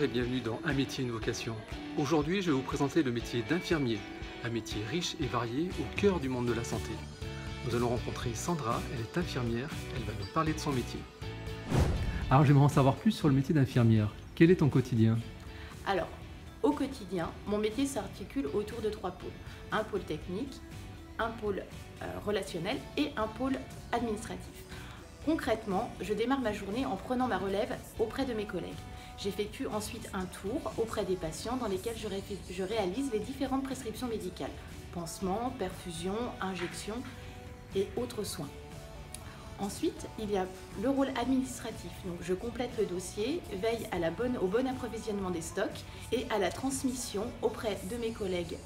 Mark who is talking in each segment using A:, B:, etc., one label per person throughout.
A: et bienvenue dans Un métier, une vocation. Aujourd'hui, je vais vous présenter le métier d'infirmier, un métier riche et varié au cœur du monde de la santé. Nous allons rencontrer Sandra, elle est infirmière, elle va nous parler de son métier.
B: Alors j'aimerais en savoir plus sur le métier d'infirmière. Quel est ton quotidien?
C: Alors, au quotidien, mon métier s'articule autour de 3 pôles. Un pôle technique, un pôle relationnel et un pôle administratif. Concrètement, je démarre ma journée en prenant ma relève auprès de mes collègues. J'effectue ensuite un tour auprès des patients dans lesquels je réalise les différentes prescriptions médicales. Pansements, perfusions, injections et autres soins. Ensuite, il y a le rôle administratif. Donc, je complète le dossier, veille au bon approvisionnement des stocks et à la transmission auprès de mes collègues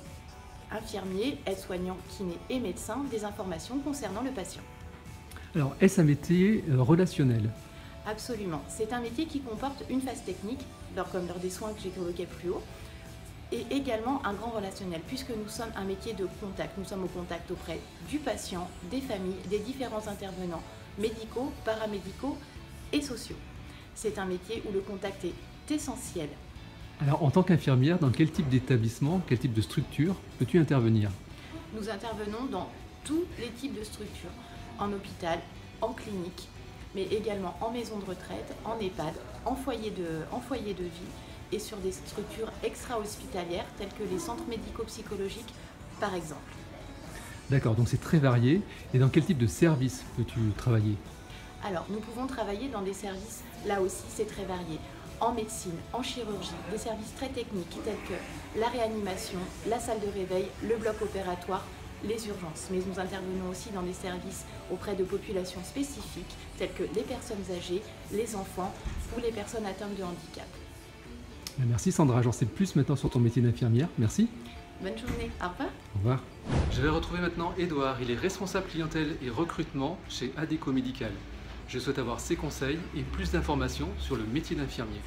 C: infirmiers, aides-soignants, kinés et médecins des informations concernant le patient.
B: Alors, est-ce un métier relationnel?
C: Absolument. C'est un métier qui comporte une phase technique, comme lors des soins que j'ai évoqués plus haut, et également un grand relationnel, puisque nous sommes un métier de contact. Nous sommes au contact auprès du patient, des familles, des différents intervenants médicaux, paramédicaux et sociaux. C'est un métier où le contact est essentiel.
B: Alors, en tant qu'infirmière, dans quel type d'établissement, quel type de structure peux-tu intervenir?
C: Nous intervenons dans tous les types de structures, en hôpital, en clinique, mais également en maison de retraite, en EHPAD, en foyer de vie et sur des structures extra-hospitalières telles que les centres médico-psychologiques par exemple.
B: D'accord, donc c'est très varié. Et dans quel type de service peux-tu travailler?
C: Alors, nous pouvons travailler dans des services, là aussi c'est très varié, en médecine, en chirurgie, des services très techniques tels que la réanimation, la salle de réveil, le bloc opératoire, les urgences. Mais nous intervenons aussi dans des services auprès de populations spécifiques telles que les personnes âgées, les enfants ou les personnes atteintes de handicap.
B: Merci Sandra, j'en sais plus maintenant sur ton métier d'infirmière. Merci.
C: Bonne journée, au revoir.
B: Au revoir.
A: Je vais retrouver maintenant Édouard, il est responsable clientèle et recrutement chez Adéco Médical. Je souhaite avoir ses conseils et plus d'informations sur le métier d'infirmier.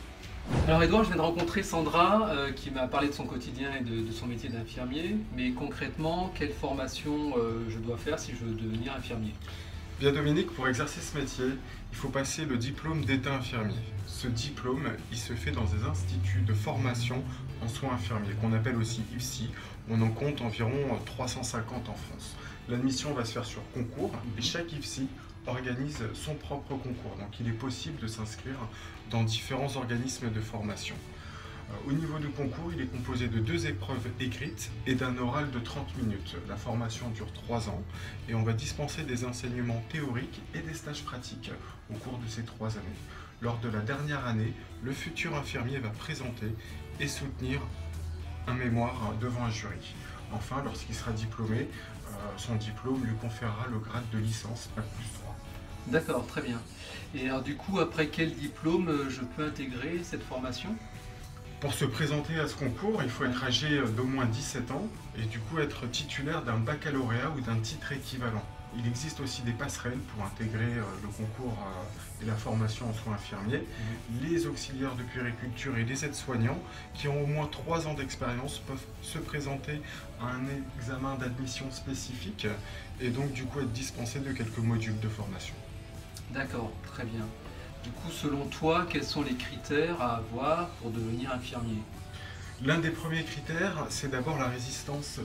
A: Alors Édouard, je viens de rencontrer Sandra qui m'a parlé de son quotidien et de son métier d'infirmier, mais concrètement, quelle formation je dois faire si je veux devenir infirmier?
D: Bien Dominique, pour exercer ce métier, il faut passer le diplôme d'état infirmier. Ce diplôme, il se fait dans des instituts de formation en soins infirmiers, qu'on appelle aussi IFSI. On en compte environ 350 en France. L'admission va se faire sur concours et chaque IFSI organise son propre concours. Donc il est possible de s'inscrire dans différents organismes de formation. Au niveau du concours, il est composé de 2 épreuves écrites et d'un oral de 30 minutes. La formation dure 3 ans et on va dispenser des enseignements théoriques et des stages pratiques au cours de ces 3 années. Lors de la dernière année, le futur infirmier va présenter et soutenir un mémoire devant un jury. Enfin, lorsqu'il sera diplômé, son diplôme lui conférera le grade de licence Bac+3.
A: D'accord, très bien. Et alors du coup, après quel diplôme je peux intégrer cette formation?
D: Pour se présenter à ce concours, il faut être âgé d'au moins 17 ans et du coup être titulaire d'un baccalauréat ou d'un titre équivalent. Il existe aussi des passerelles pour intégrer le concours et la formation en soins infirmiers. Les auxiliaires de puériculture et les aides-soignants qui ont au moins 3 ans d'expérience peuvent se présenter à un examen d'admission spécifique et donc du coup être dispensés de quelques modules de formation.
A: D'accord, très bien. Du coup, selon toi, quels sont les critères à avoir pour devenir infirmier?
D: L'un des premiers critères, c'est d'abord la résistance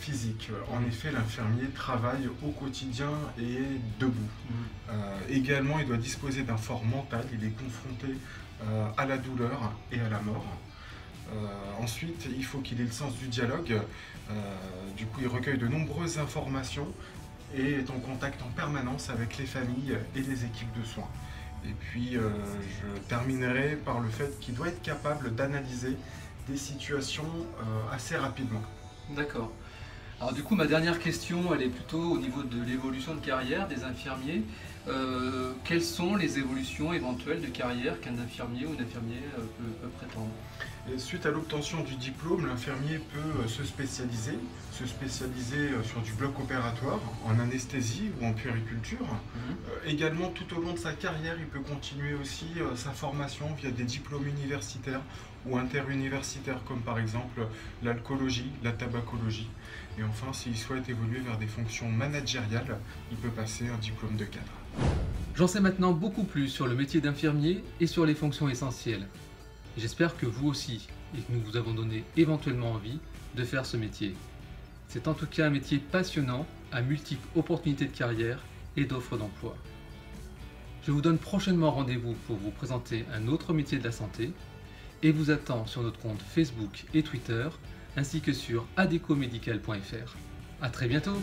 D: physique. En effet, l'infirmier travaille au quotidien et debout. Également, il doit disposer d'un fort mental, il est confronté à la douleur et à la mort. Ensuite, il faut qu'il ait le sens du dialogue. Du coup, il recueille de nombreuses informations et est en contact en permanence avec les familles et les équipes de soins. Et puis, je terminerai par le fait qu'il doit être capable d'analyser des situations assez rapidement.
A: D'accord. Alors du coup, ma dernière question, elle est plutôt au niveau de l'évolution de carrière des infirmiers. Quelles sont les évolutions éventuelles de carrière qu'un infirmier ou une infirmière peut prétendre?
D: Et suite à l'obtention du diplôme, l'infirmier peut se spécialiser sur du bloc opératoire, en anesthésie ou en puériculture. Également, tout au long de sa carrière, il peut continuer aussi sa formation via des diplômes universitaires ou interuniversitaires, comme par exemple l'alcoolologie, la tabacologie. Et enfin, s'il souhaite évoluer vers des fonctions managériales, il peut passer un diplôme de cadre.
A: J'en sais maintenant beaucoup plus sur le métier d'infirmier et sur les fonctions essentielles. J'espère que vous aussi et que nous vous avons donné éventuellement envie de faire ce métier. C'est en tout cas un métier passionnant, à multiples opportunités de carrière et d'offres d'emploi. Je vous donne prochainement rendez-vous pour vous présenter un autre métier de la santé et vous attends sur notre compte Facebook et Twitter ainsi que sur adecomedical.fr. À très bientôt!